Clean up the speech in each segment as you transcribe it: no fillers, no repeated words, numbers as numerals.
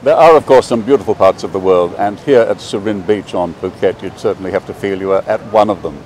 There are, of course, some beautiful parts of the world, and here at Surin Beach on Phuket, you'd certainly have to feel you are at one of them.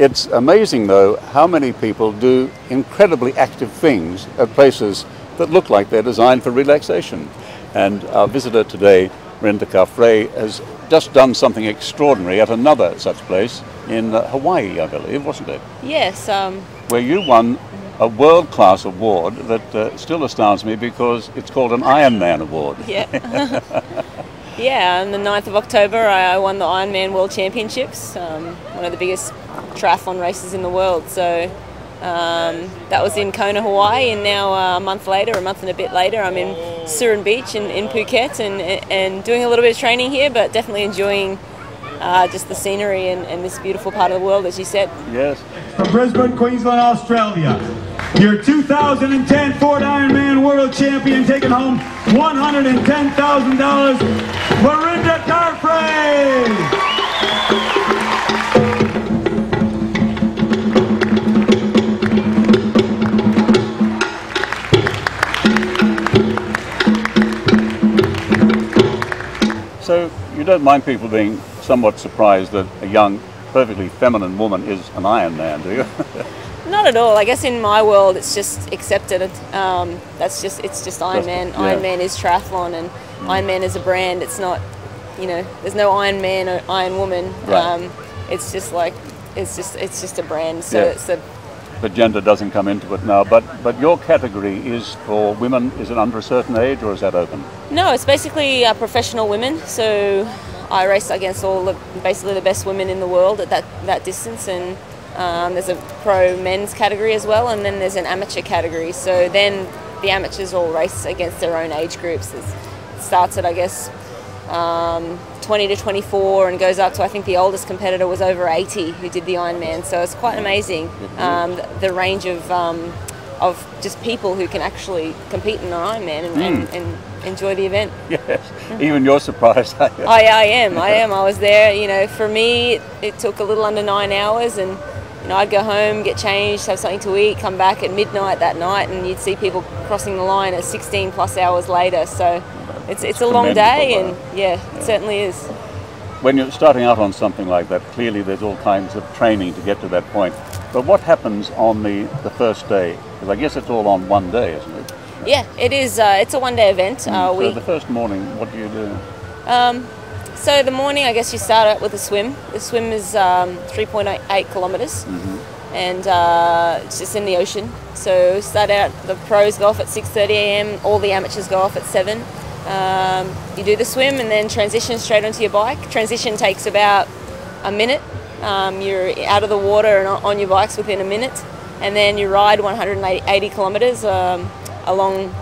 It's amazing, though, how many people do incredibly active things at places that look like they're designed for relaxation. And our visitor today, Mirinda Carfrae, has just done something extraordinary at another such place in Hawaii, I believe, wasn't it? Yes. Where you won a world-class award that still astounds me because it's called an Ironman award. Yeah. Yeah, on the 9th of October I won the Ironman World Championships, one of the biggest triathlon races in the world. So that was in Kona, Hawaii, and now a month and a bit later, I'm in Surin Beach in Phuket and doing a little bit of training here, but definitely enjoying just the scenery and this beautiful part of the world, as you said. Yes. From Brisbane, Queensland, Australia, your 2010 Ford Ironman World Champion taking home $110,000, Mirinda Carfrae! So you don't mind people being somewhat surprised that a young, perfectly feminine woman is an Ironman, do you? Not at all. I guess in my world it's just accepted. It's just Ironman. Yeah. Ironman is triathlon, and Ironman is a brand. It's not, there's no Iron Man or Iron Woman. Right. It's just a brand. So Yeah. it's the The gender doesn't come into it now, but your category is for women. Is it under a certain age, or is that open? No, it's basically professional women. So I race against basically the best women in the world at that distance, and there's a pro men's category as well, and then there's an amateur category. So then the amateurs all race against their own age groups. It starts at, I guess, 20 to 24 and goes up to, I think the oldest competitor was over 80 who did the Ironman. So it's quite amazing, the range of just people who can actually compete in an Ironman and enjoy the event. Yes, even you're surprised. I am. I was there. For me, it took a little under 9 hours, and I'd go home, get changed, have something to eat, come back at midnight that night, and you'd see people crossing the line at 16 plus hours later. So it's a long day, and yeah, it certainly is. When you're starting out on something like that, clearly there's all kinds of training to get to that point. But what happens on the first day? Because I guess it's all on one day, isn't it? Yeah, it is. It's a one-day event. So the first morning, what do you do? So the morning, I guess you start out with a swim. The swim is 3.8 kilometres, and it's just in the ocean. So start out, the pros go off at 6:30 a.m. All the amateurs go off at 7. You do the swim and then transition straight onto your bike. Transition takes about a minute. You're out of the water and on your bikes within a minute, and then you ride 180 kilometres along,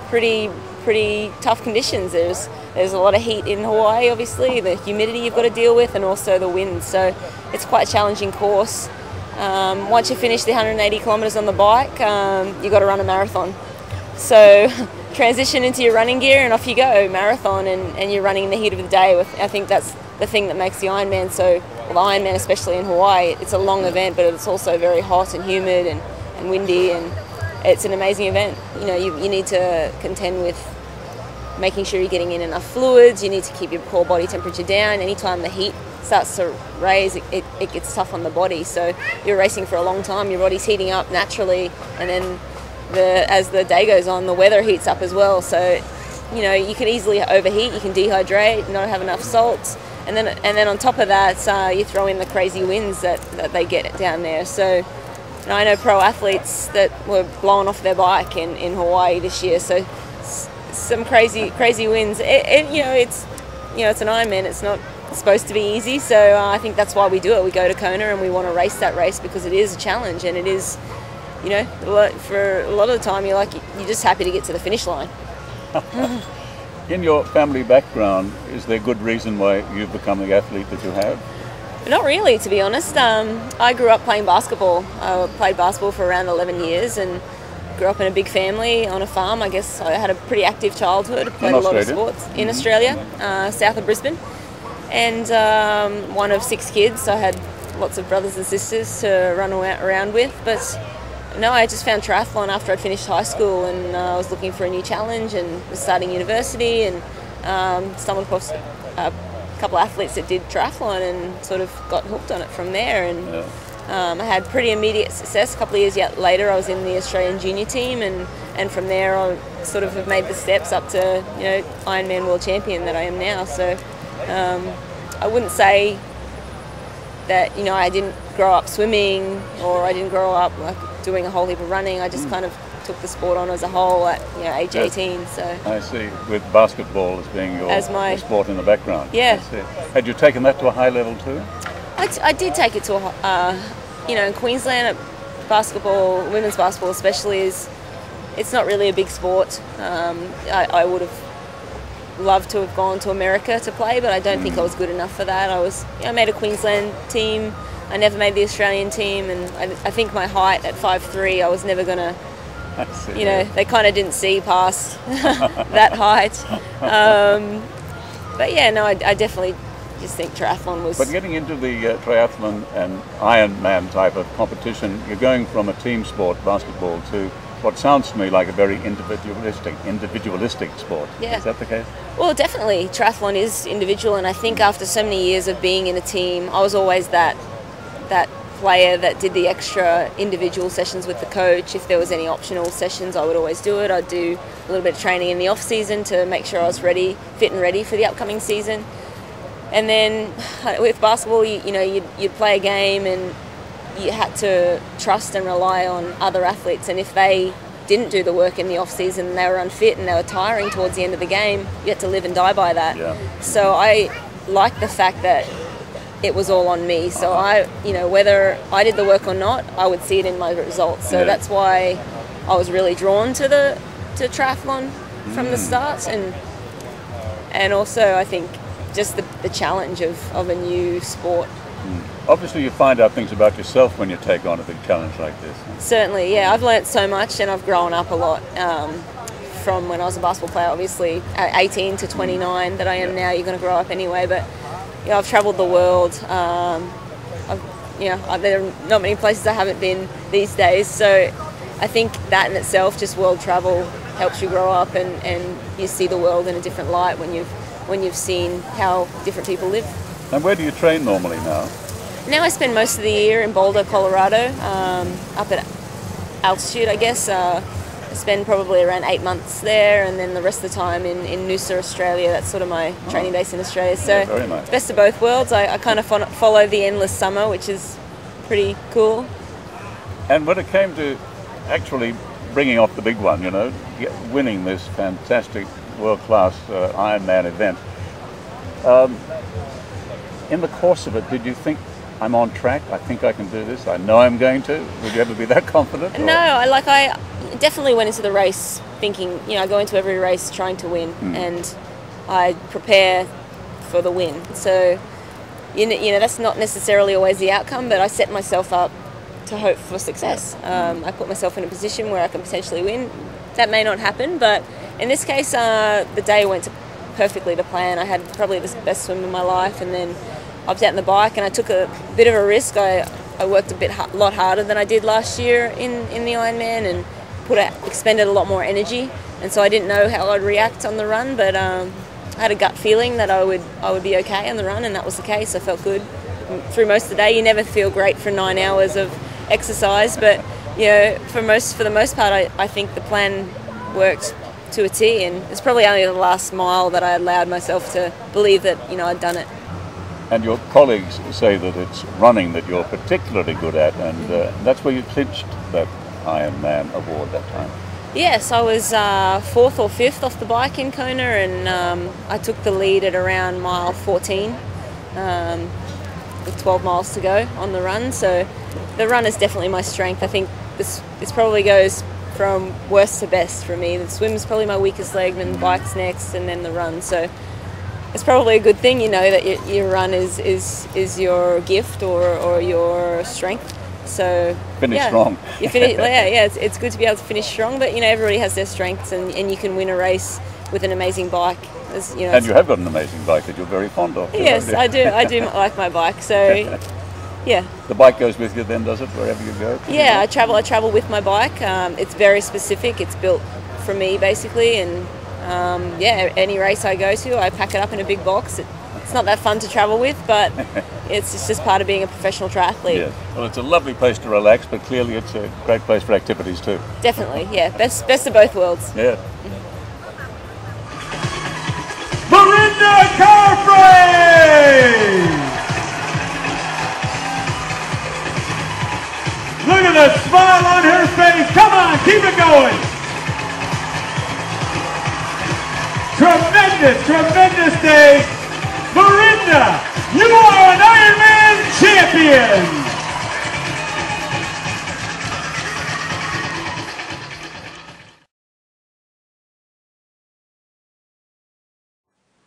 pretty tough conditions. There's a lot of heat in Hawaii, obviously, the humidity you've got to deal with, and also the wind. So it's quite a challenging course. Once you finish the 180 kilometres on the bike, you've got to run a marathon. So transition into your running gear and off you go, marathon, and you're running in the heat of the day. I think that's the thing that makes the Ironman the Ironman, especially in Hawaii, it's a long event, but it's also very hot and humid and windy, and it's an amazing event. You need to contend with making sure you're getting in enough fluids. You need to keep your core body temperature down. Anytime the heat starts to raise, it gets tough on the body. So you're racing for a long time, your body's heating up naturally, and then as the day goes on, the weather heats up as well. So you can easily overheat, you can dehydrate, not have enough salts, and then on top of that, you throw in the crazy winds that they get down there. So I know pro athletes that were blown off their bike in Hawaii this year. So some crazy winds. It's an Ironman. It's not supposed to be easy. So I think that's why we do it. We go to Kona and we want to race that race because it is a challenge, and it is, for a lot of the time you're just happy to get to the finish line. In your family background, is there good reason why you've become the athlete that you have? Not really, to be honest. I grew up playing basketball. I played basketball for around 11 years and grew up in a big family on a farm. I guess I had a pretty active childhood. Played a lot of sports in Australia, south of Brisbane. And one of 6 kids. I had lots of brothers and sisters to run around with. But no, I just found triathlon after I'd finished high school, and I was looking for a new challenge and was starting university, and stumbled across a couple of athletes that did triathlon and sort of got hooked on it from there. And I had pretty immediate success. A couple of years later, I was in the Australian junior team, and from there I sort of have made the steps up to, you know, Ironman World Champion that I am now. So I wouldn't say that, you know, I didn't grow up swimming or I didn't grow up like doing a whole heap of running. I just kind of took the sport on as a whole at, you know, age 18. So I see, with basketball as being your sport in the background. Yeah. Had you taken that to a high level too? I did take it to a, you know, in Queensland, basketball, women's basketball especially, it's not really a big sport. I would have loved to have gone to America to play, but I don't think I was good enough for that. I made a Queensland team. I never made the Australian team, and I think my height at 5'3", I was never going to, you know, they kind of didn't see past that height. But yeah, no, I definitely just think triathlon was... But getting into the triathlon and Ironman type of competition, you're going from a team sport, basketball, to what sounds to me like a very individualistic sport. Yeah. Is that the case? Well, definitely. Triathlon is individual, and I think after so many years of being in a team, I was always that player that did the extra individual sessions with the coach. If there was any optional sessions, I would always do it. I'd do a little bit of training in the off season to make sure I was ready, fit and ready for the upcoming season. And then with basketball, you'd play a game and you had to trust and rely on other athletes. And if they didn't do the work in the off season and they were unfit and they were tiring towards the end of the game, you had to live and die by that. Yeah. So I like the fact that it was all on me. So whether I did the work or not, I would see it in my results. So that's why I was really drawn to triathlon from the start, and also I think just the challenge of a new sport. Obviously you find out things about yourself when you take on a big challenge like this. Certainly, yeah. I've learnt so much and I've grown up a lot from when I was a basketball player, obviously, at 18 to 29 that I am now. You're going to grow up anyway, but I've travelled the world. There are not many places I haven't been these days, so I think that in itself, just world travel, helps you grow up and you see the world in a different light when you've seen how different people live. And where do you train normally now? Now I spend most of the year in Boulder, Colorado, up at altitude, I guess. I spend probably around 8 months there, and then the rest of the time in Noosa, Australia. That's sort of my training base in Australia. So very nice. Best of both worlds. I kind of follow the endless summer, which is pretty cool. And when it came to actually bringing off the big one, winning this fantastic world-class Ironman event, in the course of it, did you think, I'm on track, I think I can do this, I know I'm going to? Would you ever be that confident? No, I definitely went into the race thinking, I go into every race trying to win, and I prepare for the win. So, that's not necessarily always the outcome, but I set myself up to hope for success. I put myself in a position where I can potentially win. That may not happen, but in this case, the day went perfectly to plan. I had probably the best swim of my life, and then I was out on the bike and I took a bit of a risk. I worked a lot harder than I did last year in the Ironman and expended a lot more energy, and so I didn't know how I'd react on the run, but I had a gut feeling that I would be okay on the run, and that was the case. I felt good through most of the day. You never feel great for 9 hours of exercise, but for the most part I think the plan worked to a T, and it's probably only the last mile that I allowed myself to believe that I'd done it. And your colleagues say that it's running that you're particularly good at, and that's where you clinched that Ironman award that time. Yes, I was 4th or 5th off the bike in Kona, and I took the lead at around mile 14 with 12 miles to go on the run. So the run is definitely my strength. I think this probably goes from worst to best for me. The swim's probably my weakest leg, then the bike's next, and then the run. So it's probably a good thing, that your run is your gift or your strength. So finish strong. You finish, it's good to be able to finish strong, but everybody has their strengths, and you can win a race with an amazing bike. And you have got an amazing bike that you're very fond of. Yes, I do. I do like my bike. So yeah. The bike goes with you then, does it, wherever you go? Yeah, I travel with my bike. It's very specific. It's built for me basically, and yeah, any race I go to, I pack it up in a big box. It's not that fun to travel with, but it's just part of being a professional triathlete. Yeah. Well, it's a lovely place to relax, but clearly it's a great place for activities too. Definitely, yeah. Best of both worlds. Yeah. Mirinda Carfrae! Look at the smile on her face. Come on, keep it going. Tremendous, tremendous day. Mirinda, you are an Ironman champion.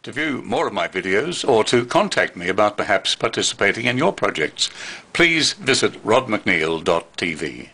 To view more of my videos or to contact me about perhaps participating in your projects, please visit rodmcneil.tv.